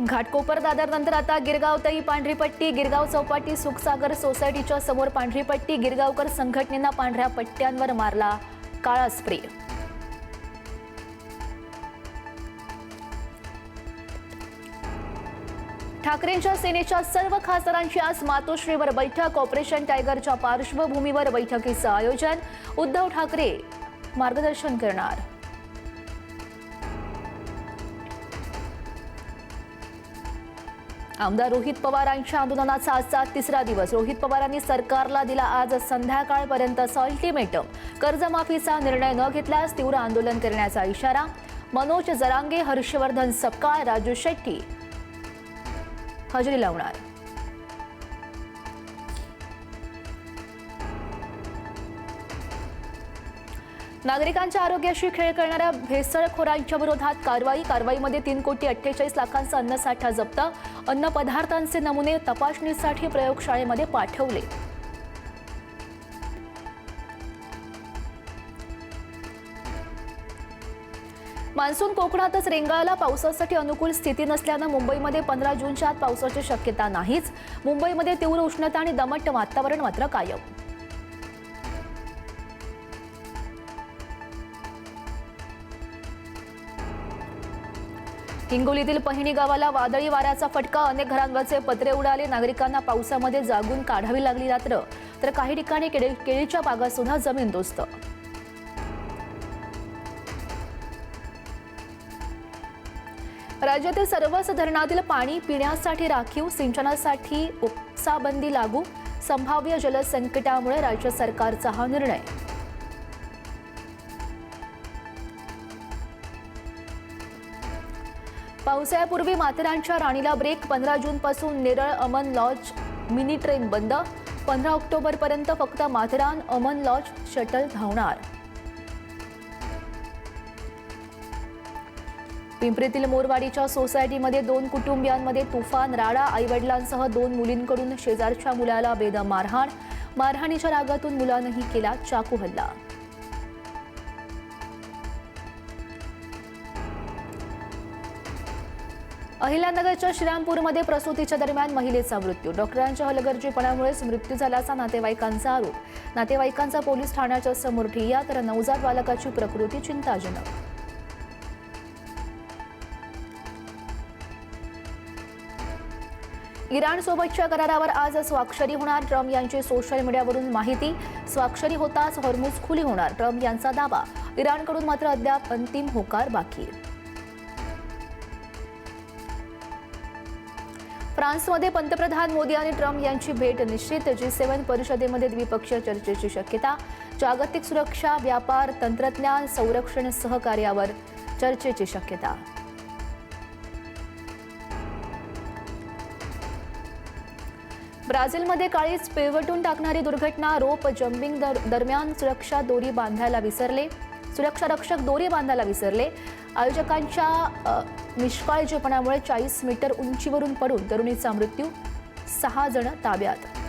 घाटकोपर दादरनंतर आता गिरगावतही पांढरी पट्टी। गिरगाव चौपाटी सुखसागर सोसायटीच्या समोर पांढरी पट्टी। गिरगावकर संघटनेनं पांढऱ्या पट्ट्यांवर मारला काळा स्प्रे। ठाकरेंच्या सेनेच्या सर्व खासदारांची आज मातोश्रीवर बैठक। ऑपरेशन टायगरच्या पार्श्वभूमीवर बैठकीचं आयोजन। उद्धव ठाकरे मार्गदर्शन करणार। आमदार रोहित पवारांच्या आंदोलनाचा आजचा तिसरा दिवस। रोहित पवारांनी सरकारला दिला आज संध्याकाळपर्यंतचा अल्टिमेटम। कर्जमाफीचा निर्णय न घेतल्यास तीव्र आंदोलन करण्याचा इशारा। मनोज जरांगे, हर्षवर्धन सपकाळ, राजू शेट्टी हजेरी लावणार। नागरिकांच्या आरोग्याशी खेळ करणाऱ्या भेसळखोरांच्या विरोधात कारवाईमध्ये 3,48,00,000 अन्नसाठा जप्त। अन्न पदार्थांचे नमुने तपासणीसाठी प्रयोगशाळेमध्ये पाठवले। मान्सून कोकणातच रेंगाळला। पावसासाठी अनुकूल स्थिती नसल्यानं मुंबईमध्ये 15 जूनच्या आत पावसाची शक्यता नाहीच। मुंबईमध्ये तीव्र उष्णता आणि दमट वातावरण मात्र कायम। हिंगोलीतील पहिणी गावाला वादळी वाऱ्याचा फटका। अनेक घरांवरचे पत्रे उडाले। नागरिकांना पावसामध्ये जागून काढावी लागली रात्र। तर काही ठिकाणी केळीच्या बागा सुद्धा जमीनदोस्त। राज्यातील सर्वच धरणातील पाणी पिण्यासाठी राखीव, सिंचनासाठी उपसाबंदी लागू। संभाव्य जलसंकटामुळे राज्य सरकारचा हा निर्णय। पावसाळ्यापूर्वी माथेरानच्या राणीला ब्रेक। 15 जूनपासून Neral Aman lodge mini train बंद। 15 ऑक्टोबरपर्यंत फक्त माथेरान अमन लॉज शटल धावणार। पिंपरीतील मोरवाडीच्या सोसायटीमध्ये 2 कुटुंबियांमध्ये तुफान राडा। आईवडिलांसह 2 मुलींकडून शेजारच्या मुलाला बेदम मारहाण। मारहाणीच्या रागातून मुलानंही केला चाकू हल्ला। अहिल्यानगरच्या श्रीरामपूरमध्ये प्रसूतीच्या दरम्यान महिलेचा मृत्यू। डॉक्टरांच्या हलगर्जीपणामुळेच मृत्यू झाल्याचा नातेवाईकांचा आरोप। नातेवाईकांचा पोलीस ठाण्याच्या समोर ठिय्या, तर नवजात बालकाची प्रकृती चिंताजनक। इराणसोबतच्या करारावर आज स्वाक्षरी होणार। ट्रम्प यांची सोशल मीडियावरून माहिती। स्वाक्षरी होताच हॉर्मुझ खुली होणार, ट्रम्प यांचा दावा। इराणकडून मात्र अद्याप अंतिम होकार बाकी। फ्रान्समध्ये पंतप्रधान मोदी आणि ट्रम्प यांची भेट निश्चित। G7 परिषदेमध्ये द्विपक्षीय चर्चेची शक्यता। जागतिक सुरक्षा, व्यापार, तंत्रज्ञान, संरक्षण सहकार्यावर चर्चेची शक्यता। ब्राझीलमध्ये काळीच पिळवटून टाकणारी दुर्घटना। रोप जम्पिंग दरम्यान सुरक्षा रक्षक दोरी बांधायला विसरले। आयोजकांच्या निष्काळजीपणामुळे 40 मीटर उंचीवरून पडून तरुणीचा मृत्यू। 6 जण ताब्यात।